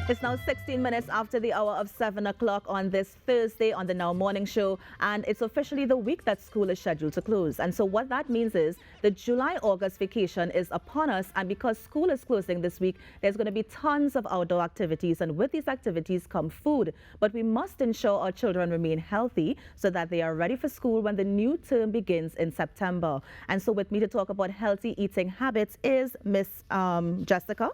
It's now 16 minutes after the hour of 7 o'clock on this Thursday on the Now Morning Show, and it's officially the week that school is scheduled to close. And so what that means is the July-August vacation is upon us, and because school is closing this week, there's going to be tons of outdoor activities, and with these activities come food. But we must ensure our children remain healthy so that they are ready for school when the new term begins in September. And so with me to talk about healthy eating habits is Miss Jessica,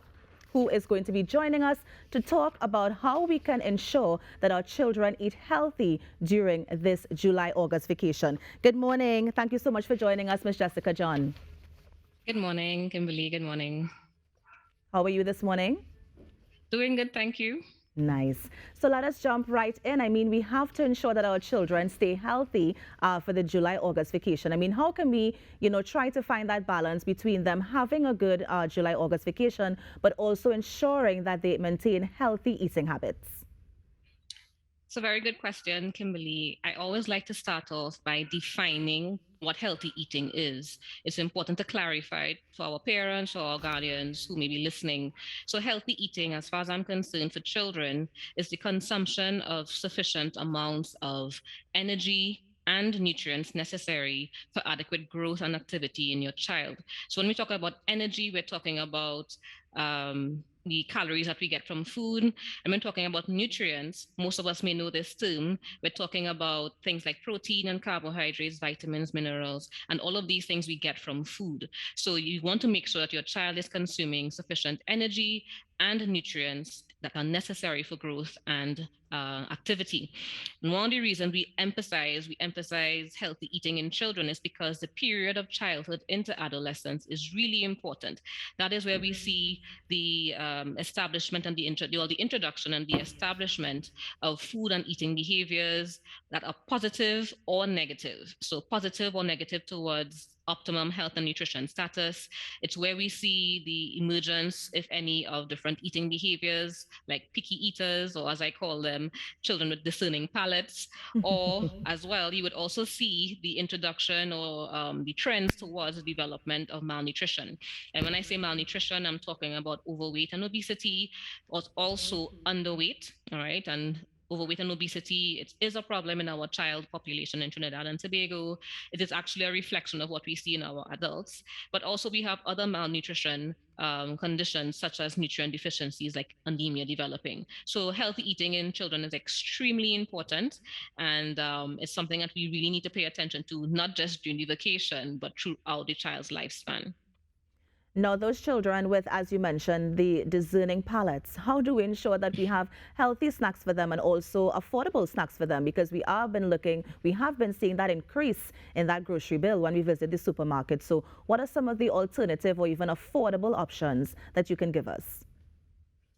who is going to be joining us to talk about how we can ensure that our children eat healthy during this July-August vacation. Good morning. Thank you so much for joining us, Miss Jessica John. Good morning, Kimberly. Good morning. How are you this morning? Doing good, thank you. Nice. So let us jump right in. I mean, we have to ensure that our children stay healthy for the July-August vacation. I mean, how can we, try to find that balance between them having a good July-August vacation, but also ensuring that they maintain healthy eating habits? It's a very good question, Kimberly. I always like to start off by defining what healthy eating is. It's important to clarify for our parents or our guardians who may be listening. So healthy eating, as far as I'm concerned, for children is the consumption of sufficient amounts of energy and nutrients necessary for adequate growth and activity in your child. So when we talk about energy, we're talking about the calories that we get from food. And when talking about nutrients, most of us may know this term. We're talking about things like protein and carbohydrates, vitamins, minerals, and all of these things we get from food. So you want to make sure that your child is consuming sufficient energy and nutrients that are necessary for growth and activity. And one of the reasons we emphasize healthy eating in children is because the period of childhood into adolescence is really important. That is where we see the establishment and the introduction and the establishment of food and eating behaviors that are positive or negative. So positive or negative towards optimum health and nutrition status. It's where we see the emergence, if any, of different eating behaviors like picky eaters, or as I call them, children with discerning palates. Or as well, you would also see the introduction or the trends towards the development of malnutrition. And when I say malnutrition, I'm talking about overweight and obesity, but also underweight, all right? And overweight and obesity, it is a problem in our child population in Trinidad and Tobago. It is actually a reflection of what we see in our adults. But also we have other malnutrition conditions such as nutrient deficiencies like anemia developing. So healthy eating in children is extremely important, and it's something that we really need to pay attention to, not just during the vacation, but throughout the child's lifespan. Now, those children with, as you mentioned, the discerning palates, how do we ensure that we have healthy snacks for them and also affordable snacks for them? Because we have been seeing that increase in that grocery bill when we visit the supermarket. So what are some of the alternative or even affordable options that you can give us?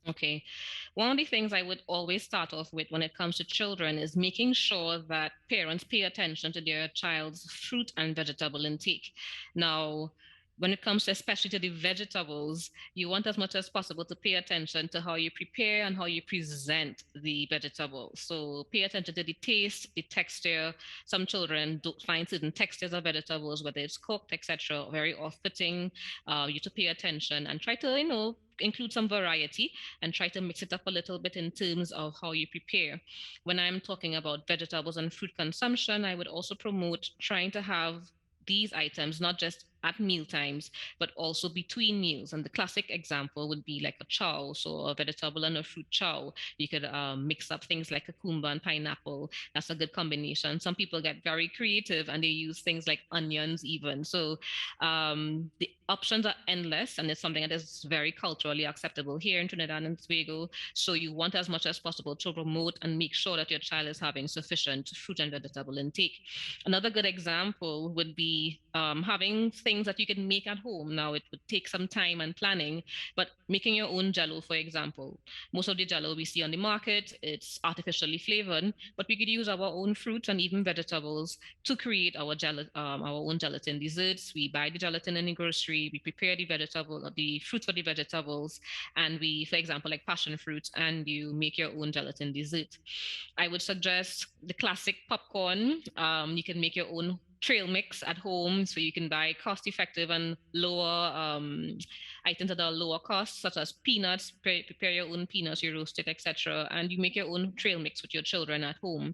Okay. One of the things I would always start off with when it comes to children is making sure that parents pay attention to their child's fruit and vegetable intake. Now, when it comes to especially to the vegetables, you want as much as possible to pay attention to how you prepare and how you present the vegetables. So pay attention to the taste, the texture. Some children don't find certain textures of vegetables, whether it's cooked, etc., very off-putting. You to pay attention and try to, include some variety and try to mix it up a little bit in terms of how you prepare. When I'm talking about vegetables and fruit consumption, I would also promote trying to have these items not just at meal times, but also between meals. And the classic example would be like a chow, so a vegetable and a fruit chow. You could mix up things like cucumber and pineapple. That's a good combination. Some people get very creative and they use things like onions even. So the options are endless, and it's something that is very culturally acceptable here in Trinidad and Tobago. So you want as much as possible to promote and make sure that your child is having sufficient fruit and vegetable intake. Another good example would be having things that you can make at home. Now, it would take some time and planning, but making your own jello, for example. Most of the jello we see on the market, it's artificially flavored, but we could use our own fruits and even vegetables to create our own gelatin desserts. We buy the gelatin in the grocery, we prepare the fruits for the vegetables, and we, for example, like passion fruits, and you make your own gelatin dessert. I would suggest the classic popcorn. You can make your own trail mix at home, so you can buy cost-effective and lower items that are lower cost, such as peanuts. Prepare your own peanuts, you roast it, etc., and you make your own trail mix with your children at home.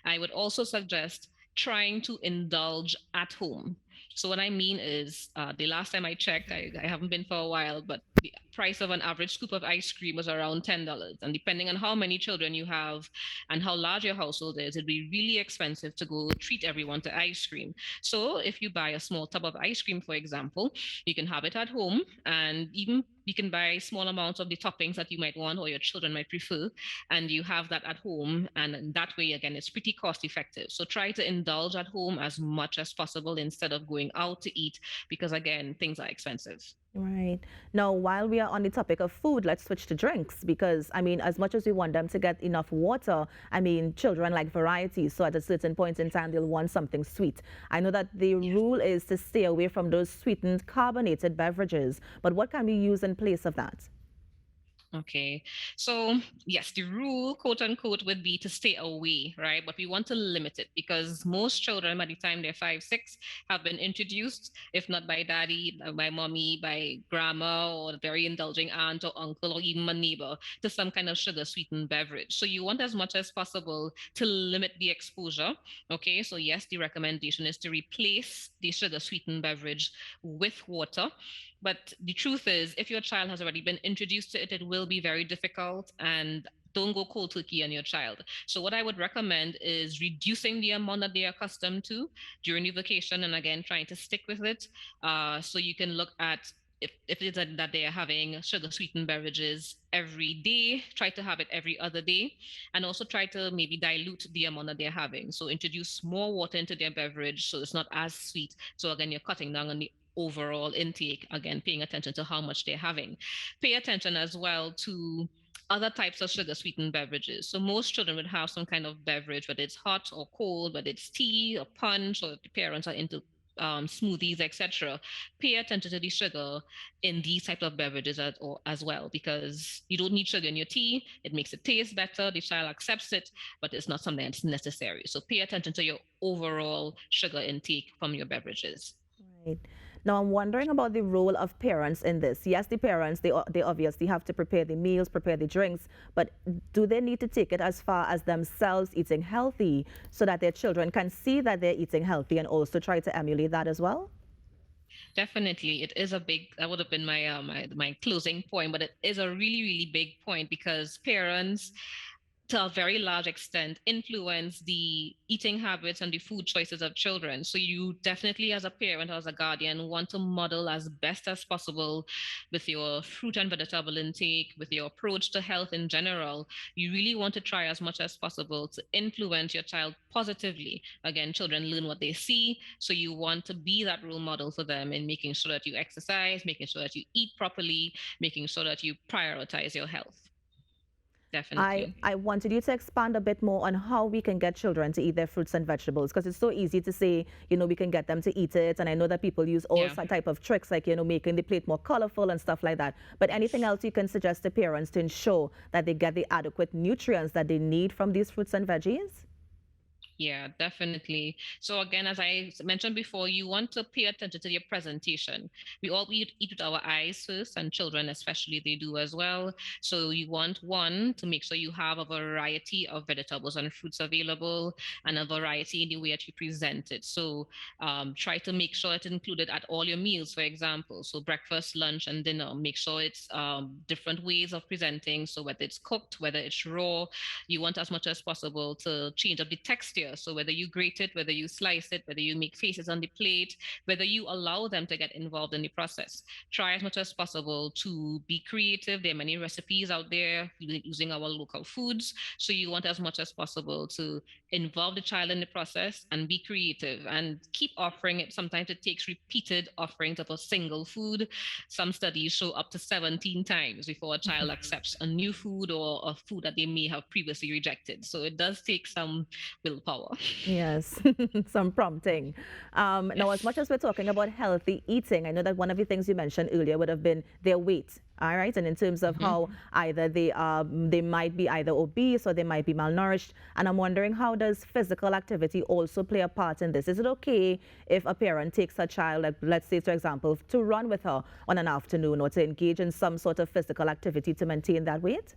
I would also suggest trying to indulge at home. So what I mean is, the last time I checked, I haven't been for a while, but the price of an average scoop of ice cream was around $10. And depending on how many children you have and how large your household is, it'd be really expensive to go treat everyone to ice cream. So if you buy a small tub of ice cream, for example, you can have it at home, and even you can buy small amounts of the toppings that you might want or your children might prefer, and you have that at home. And that way, again, it's pretty cost effective. So try to indulge at home as much as possible instead of going out to eat, because again, things are expensive. Right. Now, while we are on the topic of food, let's switch to drinks because, I mean, as much as we want them to get enough water, I mean, children like variety. So at a certain point in time, they'll want something sweet. I know that the rule is to stay away from those sweetened carbonated beverages, but what can we use in place of that? Okay. So, yes, the rule, quote unquote, would be to stay away, right? But we want to limit it because most children, by the time they're 5, 6, have been introduced, if not by daddy, by mommy, by grandma, or a very indulging aunt or uncle, or even a neighbor, to some kind of sugar sweetened beverage. So, you want as much as possible to limit the exposure. Okay. So, yes, the recommendation is to replace the sugar sweetened beverage with water. But the truth is, if your child has already been introduced to it, it will be very difficult, and don't go cold turkey on your child. So what I would recommend is reducing the amount that they are accustomed to during the vacation, and again, trying to stick with it. So you can look at if it's that they are having sugar sweetened beverages every day, try to have it every other day, and also try to maybe dilute the amount that they're having. So introduce more water into their beverage so it's not as sweet. So again, you're cutting down on the overall intake, again, paying attention to how much they're having. Pay attention as well to other types of sugar sweetened beverages. So most children would have some kind of beverage, whether it's hot or cold, whether it's tea or punch, or if the parents are into smoothies, etc. Pay attention to the sugar in these type of beverages as well, because you don't need sugar in your tea. It makes it taste better. The child accepts it, but it's not something that's necessary. So pay attention to your overall sugar intake from your beverages. Right. Now, I'm wondering about the role of parents in this. Yes, the parents, they obviously have to prepare the meals, prepare the drinks, but do they need to take it as far as themselves eating healthy so that their children can see that they're eating healthy and also try to emulate that as well? Definitely, it is a big. That would have been my closing point, but it is a really really big point because parents, to a very large extent, influence the eating habits and the food choices of children. So you definitely, as a parent or as a guardian, want to model as best as possible with your fruit and vegetable intake, with your approach to health in general. You really want to try as much as possible to influence your child positively. Again, children learn what they see. So you want to be that role model for them in making sure that you exercise, making sure that you eat properly, making sure that you prioritize your health. Definitely. I wanted you to expand a bit more on how we can get children to eat their fruits and vegetables because it's so easy to say, you know, we can get them to eat it. And I know that people use all Yeah. type of tricks like, you know, making the plate more colorful and stuff like that. But anything else you can suggest to parents to ensure that they get the adequate nutrients that they need from these fruits and veggies? Yeah, definitely. So again, as I mentioned before, you want to pay attention to your presentation. We all eat with our eyes first, and children especially, they do as well. So you want one to make sure you have a variety of vegetables and fruits available, and a variety in the way that you present it. So try to make sure it's included at all your meals, for example. So breakfast, lunch, and dinner. Make sure it's different ways of presenting. So whether it's cooked, whether it's raw, you want as much as possible to change up the texture. So whether you grate it, whether you slice it, whether you make faces on the plate, whether you allow them to get involved in the process. Try as much as possible to be creative. There are many recipes out there using our local foods. So you want as much as possible to involve the child in the process and be creative and keep offering it. Sometimes it takes repeated offerings of a single food. Some studies show up to 17 times before a child accepts a new food or a food that they may have previously rejected. So it does take some willpower. Yes, some prompting. Now, as Yes. much as we're talking about healthy eating, I know that one of the things you mentioned earlier would have been their weight. All right, and in terms of Mhm. how either they might be either obese or they might be malnourished, and I'm wondering how does physical activity also play a part in this? Is it okay if a parent takes a child, like let's say for example, to run with her on an afternoon or to engage in some sort of physical activity to maintain that weight?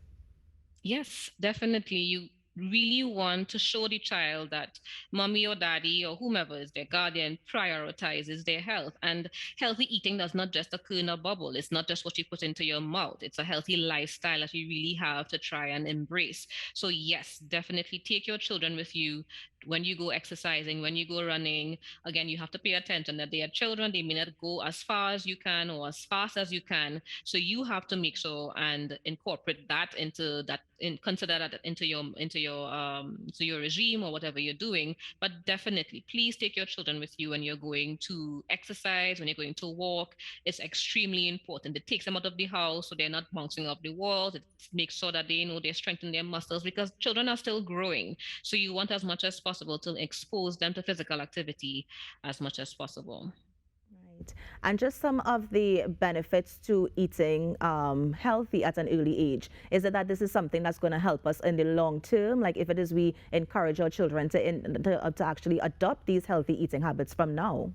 Yes, definitely. You really want to show the child that mommy or daddy or whomever is their guardian prioritizes their health. And healthy eating does not just occur in a bubble. It's not just what you put into your mouth. It's a healthy lifestyle that you really have to try and embrace. So, yes, definitely take your children with you when you go exercising, when you go running. Again, you have to pay attention that they are children. They may not go as far as you can or as fast as you can, so you have to make sure and incorporate that into that, in consider that into your regime or whatever you're doing. But definitely please take your children with you when you're going to exercise, when you're going to walk. It's extremely important. It takes them out of the house so they're not bouncing off the walls. It makes sure that they know they strengthen their muscles, because children are still growing. So you want as much as possible to expose them to physical activity as much as possible. Right. And just some of the benefits to eating healthy at an early age. Is it that this is something that's going to help us in the long term? Like if it is we encourage our children to actually adopt these healthy eating habits from now?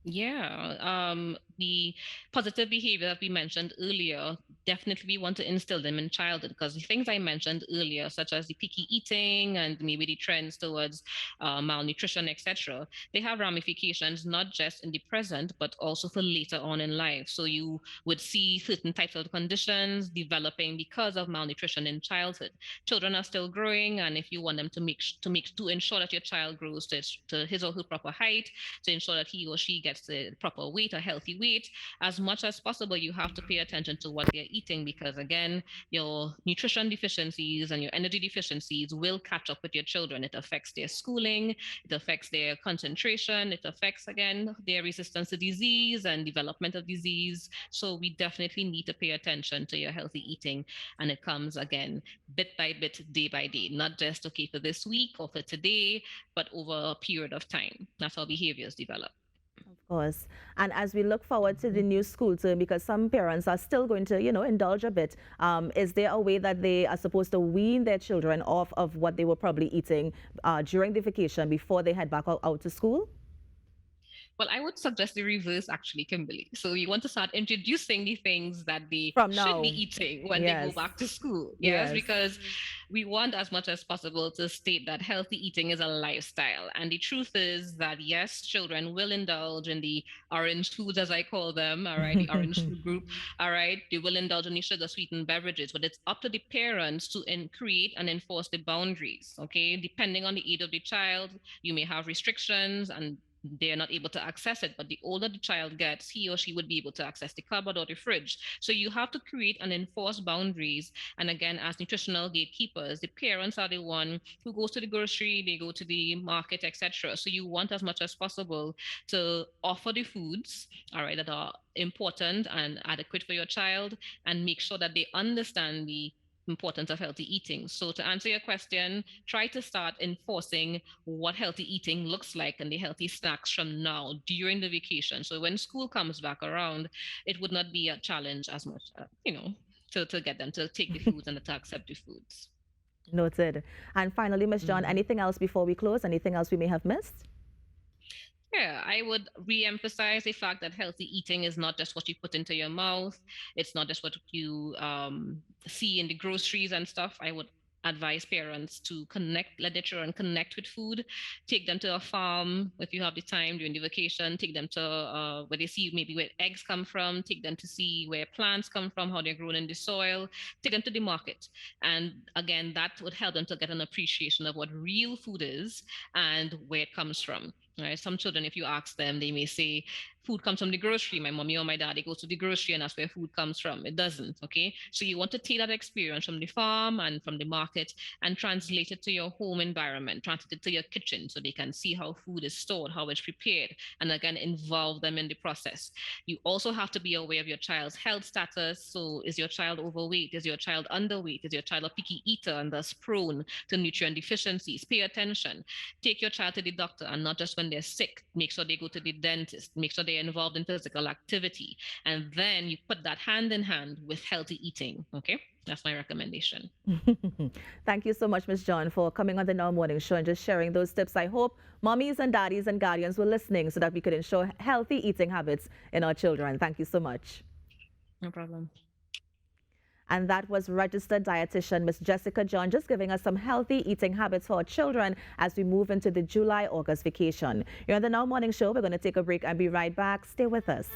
Yeah, the positive behavior that we mentioned earlier, definitely we want to instill them in childhood, because the things I mentioned earlier, such as the picky eating and maybe the trends towards malnutrition, etc., they have ramifications not just in the present, but also for later on in life. So you would see certain types of conditions developing because of malnutrition in childhood. Children are still growing, and if you want them to ensure that your child grows to his or her proper height, to ensure that he or she gets the proper weight, a healthy weight, as much as possible, you have to pay attention to what they're eating, because again, your nutrition deficiencies and your energy deficiencies will catch up with your children. It affects their schooling, it affects their concentration, it affects again their resistance to disease and development of disease. So we definitely need to pay attention to your healthy eating. And it comes again bit by bit, day by day, not just okay for this week or for today, but over a period of time. That's how behaviors develop. Of course. And as we look forward to the new school term, because some parents are still going to, indulge a bit, is there a way that they are supposed to wean their children off of what they were probably eating during the vacation before they head back out to school? Well, I would suggest the reverse, actually, Kimberly. So you want to start introducing the things that they From should be now. eating when they go Yes. back to school. Yes, Yes. because we want as much as possible to state that healthy eating is a lifestyle. And the truth is that, yes, children will indulge in the orange foods, as I call them, all right, the orange food group, all right. They will indulge in the sugar sweetened beverages, but it's up to the parents to create and enforce the boundaries, okay? Depending on the age of the child, you may have restrictions and they're not able to access it. But the older the child gets, he or she would be able to access the cupboard or the fridge. So you have to create and enforce boundaries. And again, as nutritional gatekeepers, the parents are the one who goes to the grocery, they go to the market, etc. So you want as much as possible to offer the foods, all right, that are important and adequate for your child, and make sure that they understand the importance of healthy eating. So to answer your question, try to start enforcing what healthy eating looks like and the healthy snacks from now during the vacation. So when school comes back around, it would not be a challenge as much, to get them to take the foods and to accept the foods. Noted. And finally, Miss John, Mhm. anything else before we close? Anything else we may have missed? Yeah, I would re-emphasize the fact that healthy eating is not just what you put into your mouth. It's not just what you see in the groceries and stuff. I would advise parents to connect, let their children connect with food. Take them to a farm if you have the time during the vacation. Take them to where they see maybe where eggs come from. Take them to see where plants come from, how they're grown in the soil. Take them to the market. And again, that would help them to get an appreciation of what real food is and where it comes from. Right? Some children, if you ask them, they may say, food comes from the grocery. My mommy or my daddy goes to the grocery and that's where food comes from. It doesn't. Okay. So you want to take that experience from the farm and from the market and translate it to your home environment, translate it to your kitchen so they can see how food is stored, how it's prepared, and again, involve them in the process. You also have to be aware of your child's health status. So is your child overweight? Is your child underweight? Is your child a picky eater and thus prone to nutrient deficiencies? Pay attention. Take your child to the doctor, and not just when when they're sick, make sure they go to the dentist, make sure they're involved in physical activity. And then you put that hand in hand with healthy eating. Okay, that's my recommendation. Thank you so much, Ms. John, for coming on the Now Morning Show and just sharing those tips. I hope mommies and daddies and guardians were listening so that we could ensure healthy eating habits in our children. Thank you so much. No problem. And that was registered dietitian Ms. Jessica John just giving us some healthy eating habits for our children as we move into the July-August vacation. You're on the Now Morning Show. We're going to take a break and be right back. Stay with us.